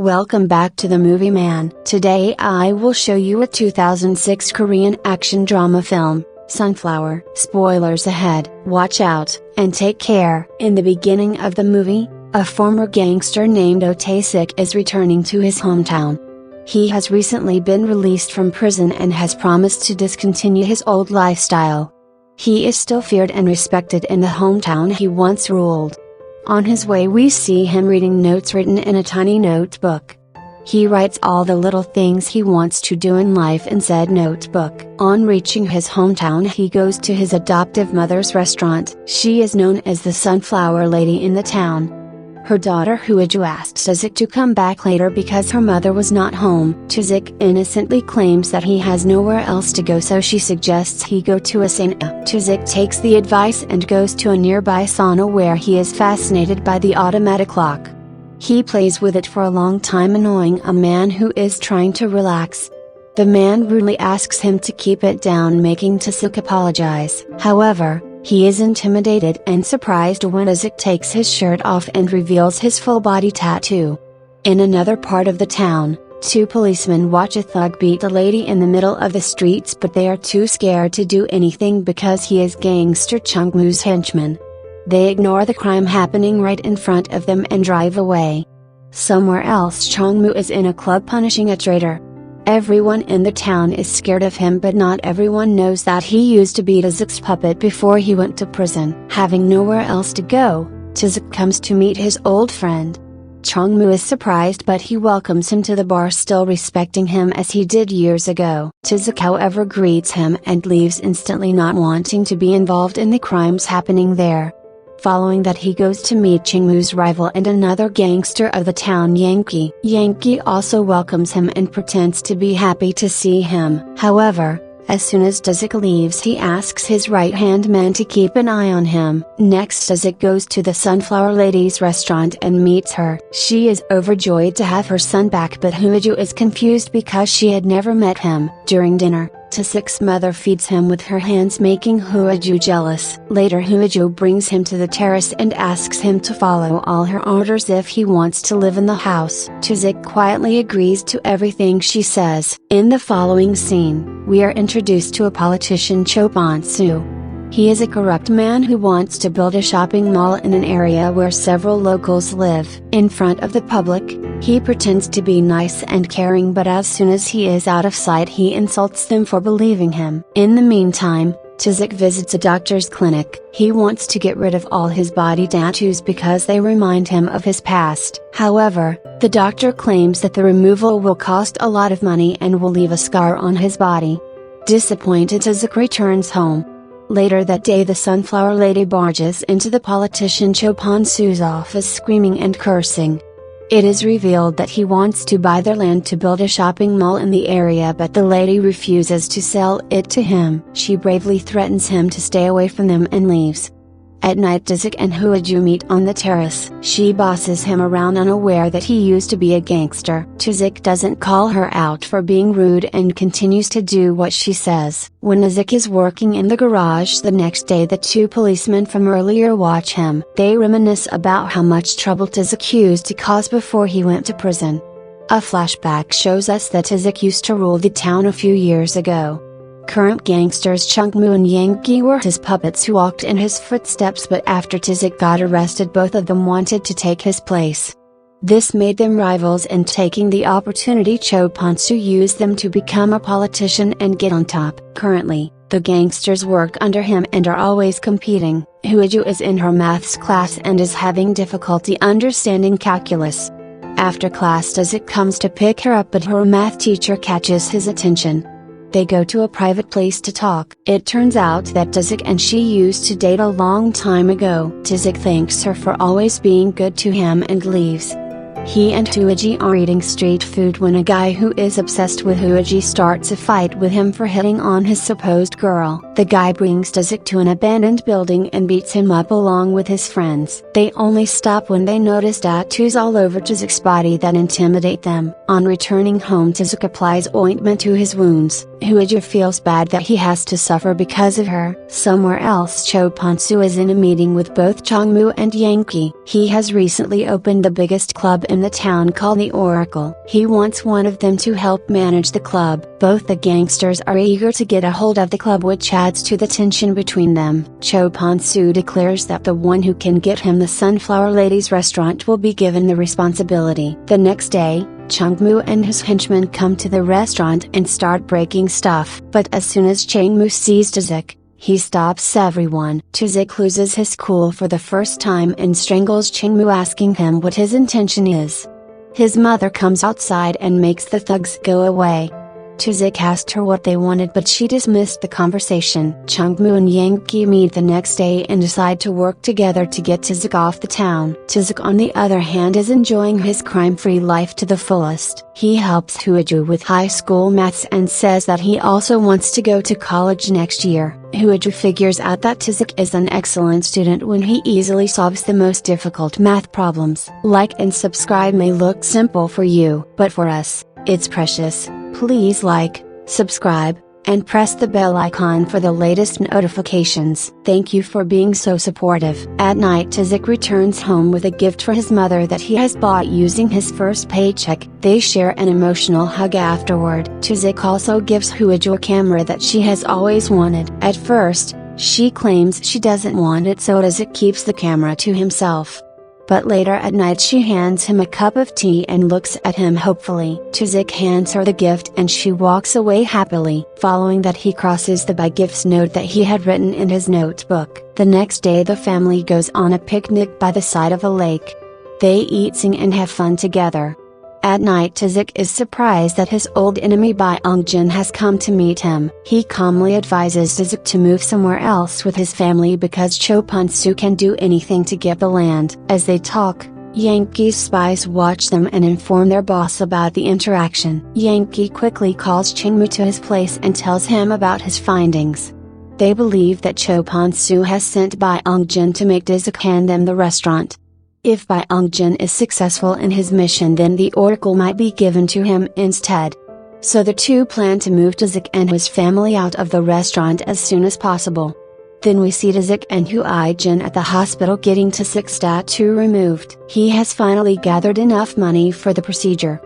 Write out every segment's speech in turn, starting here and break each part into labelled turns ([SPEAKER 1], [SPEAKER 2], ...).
[SPEAKER 1] Welcome back to the Movie Man. Today I will show you a 2006 Korean action drama film, Sunflower. Spoilers ahead, watch out, and take care. In the beginning of the movie, a former gangster named Oh Tae-sik is returning to his hometown. He has recently been released from prison and has promised to discontinue his old lifestyle. He is still feared and respected in the hometown he once ruled. On his way we see him reading notes written in a tiny notebook. He writes all the little things he wants to do in life in said notebook. On reaching his hometown he goes to his adoptive mother's restaurant. She is known as the Sunflower Lady in the town. Her daughter Huiju asked Tae-sik to come back later because her mother was not home. Tae-sik innocently claims that he has nowhere else to go, so she suggests he go to a sauna. Tae-sik takes the advice and goes to a nearby sauna where he is fascinated by the automatic clock. He plays with it for a long time, annoying a man who is trying to relax. The man rudely asks him to keep it down, making Tae-sik apologize. However, he is intimidated and surprised when Tae-sik takes his shirt off and reveals his full body tattoo. In another part of the town, two policemen watch a thug beat a lady in the middle of the streets, but they are too scared to do anything because he is gangster Chung-moo's henchman. They ignore the crime happening right in front of them and drive away. Somewhere else, Chung-moo is in a club punishing a traitor. Everyone in the town is scared of him, but not everyone knows that he used to be Tae-sik's puppet before he went to prison. Having nowhere else to go, Tae-sik comes to meet his old friend. Chung-moo is surprised, but he welcomes him to the bar, still respecting him as he did years ago. Tae-sik however greets him and leaves instantly, not wanting to be involved in the crimes happening there. Following that he goes to meet Chung-moo's rival and another gangster of the town, Yankee. Yankee also welcomes him and pretends to be happy to see him. However, as soon as Tae-sik leaves he asks his right-hand man to keep an eye on him. Next Tae-sik goes to the Sunflower Lady's restaurant and meets her. She is overjoyed to have her son back, but Huiju is confused because she had never met him. During dinner, Tae-sik's mother feeds him with her hands, making Huiju jealous. Later Huiju brings him to the terrace and asks him to follow all her orders if he wants to live in the house. Tae-sik quietly agrees to everything she says. In the following scene, we are introduced to a politician, Cho Pon-soo. He is a corrupt man who wants to build a shopping mall in an area where several locals live. In front of the public, he pretends to be nice and caring, but as soon as he is out of sight he insults them for believing him. In the meantime, Tae-sik visits a doctor's clinic. He wants to get rid of all his body tattoos because they remind him of his past. However, the doctor claims that the removal will cost a lot of money and will leave a scar on his body. Disappointed, Tae-sik returns home. Later that day the Sunflower Lady barges into the politician Cho Pon-soo's office screaming and cursing. It is revealed that he wants to buy their land to build a shopping mall in the area, but the lady refuses to sell it to him. She bravely threatens him to stay away from them and leaves. At night Tae-sik and Huiju meet on the terrace. She bosses him around, unaware that he used to be a gangster. Tae-sik doesn't call her out for being rude and continues to do what she says. When Tae-sik is working in the garage the next day, the two policemen from earlier watch him. They reminisce about how much trouble Tae-sik used to cause before he went to prison. A flashback shows us that Tae-sik used to rule the town a few years ago. Current gangsters Chung-moo and Yankee were his puppets who walked in his footsteps, but after Tae-sik got arrested both of them wanted to take his place. This made them rivals, and taking the opportunity Cho Pon-soo used them to become a politician and get on top. Currently, the gangsters work under him and are always competing. Huiju is in her maths class and is having difficulty understanding calculus. After class Tae-sik comes to pick her up, but her math teacher catches his attention. They go to a private place to talk. It turns out that Tae-sik and she used to date a long time ago. Tae-sik thanks her for always being good to him and leaves. He and Huiji are eating street food when a guy who is obsessed with Huiji starts a fight with him for hitting on his supposed girl. The guy brings Tae-sik to an abandoned building and beats him up along with his friends. They only stop when they notice tattoos all over Tae-sik's body that intimidate them. On returning home Tae-sik applies ointment to his wounds. Huiji feels bad that he has to suffer because of her. Somewhere else Cho Pon-soo is in a meeting with both Chung-moo and Yankee. He has recently opened the biggest club in the town called the Oracle. He wants one of them to help manage the club. Both the gangsters are eager to get a hold of the club, which adds to the tension between them. Cho Pon-soo declares that the one who can get him the Sunflower Ladies restaurant will be given the responsibility. The next day, Chung-moo and his henchmen come to the restaurant and start breaking stuff. But as soon as Chang-moo sees Taezik, he stops everyone. Taezik loses his cool for the first time and strangles Chang-moo, asking him what his intention is. His mother comes outside and makes the thugs go away. Taezik asked her what they wanted, but she dismissed the conversation. Chung-moo and Yang-ki meet the next day and decide to work together to get Taezik off the town. Taezik, on the other hand, is enjoying his crime-free life to the fullest. He helps Hooju with high school maths and says that he also wants to go to college next year. Hooju figures out that Taezik is an excellent student when he easily solves the most difficult math problems. Like and subscribe may look simple for you, but for us, it's precious. Please like, subscribe, and press the bell icon for the latest notifications. Thank you for being so supportive. At night, Taezik returns home with a gift for his mother that he has bought using his first paycheck. They share an emotional hug afterward. Taezik also gives Hooju a camera that she has always wanted. At first, she claims she doesn't want it, so Taezik keeps the camera to himself. But later at night she hands him a cup of tea and looks at him hopefully. Taezik hands her the gift and she walks away happily. Following that, he crosses the buy gifts note that he had written in his notebook. The next day the family goes on a picnic by the side of a lake. They eat, sing and have fun together. At night, Taezik is surprised that his old enemy Bae Eungjin has come to meet him. He calmly advises Taezik to move somewhere else with his family because Cho Pon-soo can do anything to get the land. As they talk, Yang-ki's spies watch them and inform their boss about the interaction. Yang-ki quickly calls Chang-moo to his place and tells him about his findings. They believe that Cho Pon-soo has sent Bae Eungjin to make Taezik hand them the restaurant. If Bae Eungjin is successful in his mission, then the oracle might be given to him instead. So the two plan to move Taezik and his family out of the restaurant as soon as possible. Then we see Taezik and Hoo-jin at the hospital getting Taezik's tattoo removed. He has finally gathered enough money for the procedure.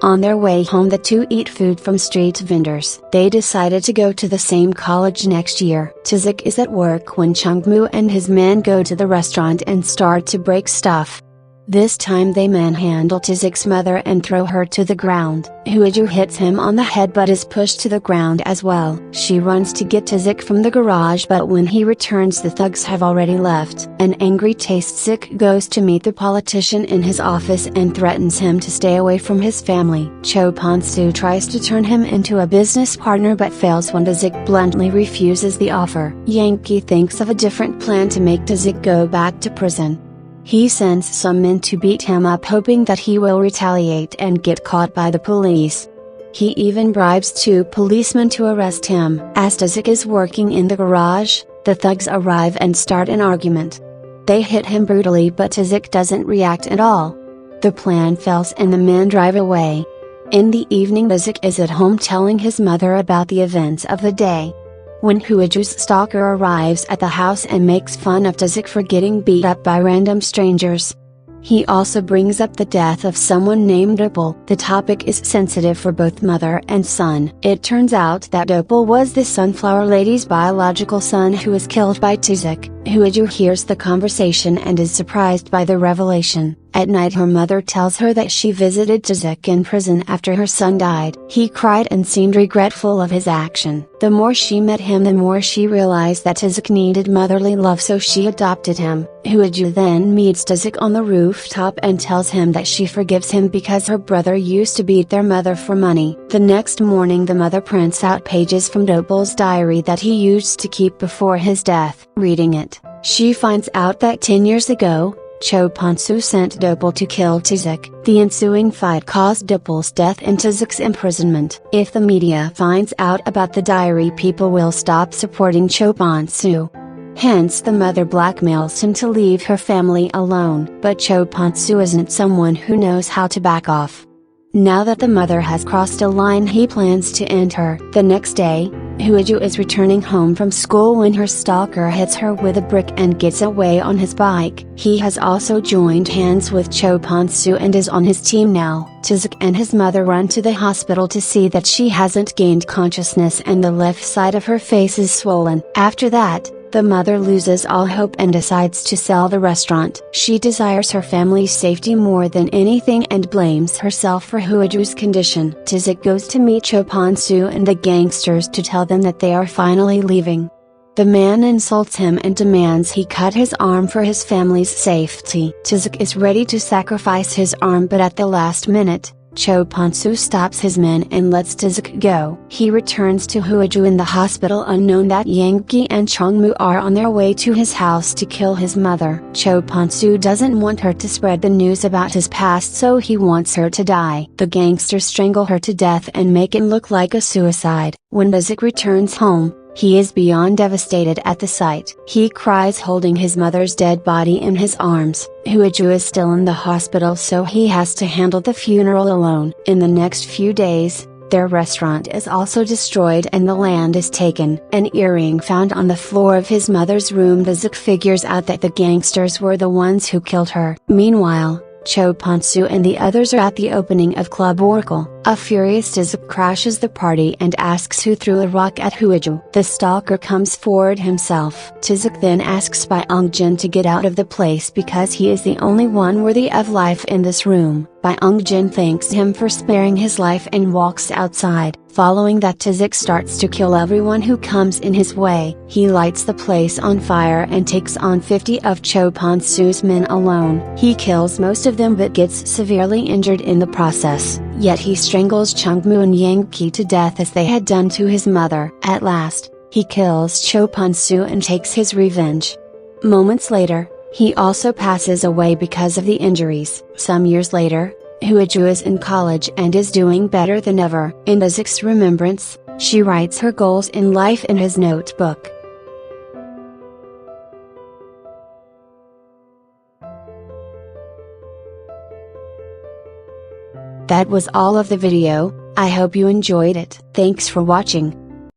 [SPEAKER 1] On their way home, the two eat food from street vendors. They decided to go to the same college next year. Taezik is at work when Chung-moo and his men go to the restaurant and start to break stuff. This time they manhandle Taezik's mother and throw her to the ground. Hooju hits him on the head but is pushed to the ground as well. She runs to get Taezik from the garage, but when he returns the thugs have already left. An angry Taezik goes to meet the politician in his office and threatens him to stay away from his family. Cho Pon-soo tries to turn him into a business partner but fails when Taezik bluntly refuses the offer. Yang-ki thinks of a different plan to make Taezik go back to prison. He sends some men to beat him up, hoping that he will retaliate and get caught by the police. He even bribes two policemen to arrest him. As Taezik is working in the garage, the thugs arrive and start an argument. They hit him brutally, but Taezik doesn't react at all. The plan fails and the men drive away. In the evening, Taezik is at home telling his mother about the events of the day. When Hooju's stalker arrives at the house and makes fun of Taezik for getting beat up by random strangers. He also brings up the death of someone named Opal. The topic is sensitive for both mother and son. It turns out that Opal was the Sunflower Lady's biological son who was killed by Taezik. Hooju hears the conversation and is surprised by the revelation. At night, her mother tells her that she visited Taezik in prison after her son died. He cried and seemed regretful of his action. The more she met him, the more she realized that Taezik needed motherly love, so she adopted him. Hooju then meets Taezik on the rooftop and tells him that she forgives him because her brother used to beat their mother for money. The next morning, the mother prints out pages from Opal's diary that he used to keep before his death. Reading it, she finds out that 10 years ago, Cho Pon-soo sent Opal to kill Taezik. The ensuing fight caused Opal's death and Taezik's imprisonment. If the media finds out about the diary, people will stop supporting Cho Pon-soo. Hence the mother blackmails him to leave her family alone. But Cho Pon-soo isn't someone who knows how to back off. Now that the mother has crossed a line, he plans to end her. The next day, Huiju is returning home from school when her stalker hits her with a brick and gets away on his bike. He has also joined hands with Cho Pon-soo and is on his team now. Taeseok and his mother run to the hospital to see that she hasn't gained consciousness and the left side of her face is swollen. After that, the mother loses all hope and decides to sell the restaurant. She desires her family's safety more than anything and blames herself for Huiju's condition. Taeseok goes to meet Cho Pon-soo and the gangsters to tell them that they are finally leaving. The man insults him and demands he cut his arm for his family's safety. Taeseok is ready to sacrifice his arm, but at the last minute, Cho Pon-soo stops his men and lets Taeseok go. He returns to Huiju in the hospital unknown that Yang-gi and Chong-moo are on their way to his house to kill his mother. Cho Pon-soo doesn't want her to spread the news about his past, so he wants her to die. The gangsters strangle her to death and make it look like a suicide. When Taeseok returns home, he is beyond devastated at the sight. He cries holding his mother's dead body in his arms. Huiju is still in the hospital, so he has to handle the funeral alone. In the next few days, their restaurant is also destroyed and the land is taken. An earring found on the floor of his mother's room. Taeseok figures out that the gangsters were the ones who killed her. Meanwhile, Cho Pon-soo and the others are at the opening of Club Oracle. A furious Taeseok crashes the party and asks who threw a rock at Huiju. The stalker comes forward himself. Taeseok then asks By Eungjin to get out of the place because he is the only one worthy of life in this room. By Eungjin thanks him for sparing his life and walks outside. Following that, Taeseok starts to kill everyone who comes in his way. He lights the place on fire and takes on 50 of Cho Pon-soo's men alone. He kills most of them but gets severely injured in the process. Yet he strangles Chong-moo and Yang-gi to death as they had done to his mother. At last, he kills Cho Pon-soo and takes his revenge. Moments later, he also passes away because of the injuries. Some years later, Huiju is in college and is doing better than ever. In Taeseok's remembrance, she writes her goals in life in his notebook. That was all of the video. I hope you enjoyed it. Thanks for watching.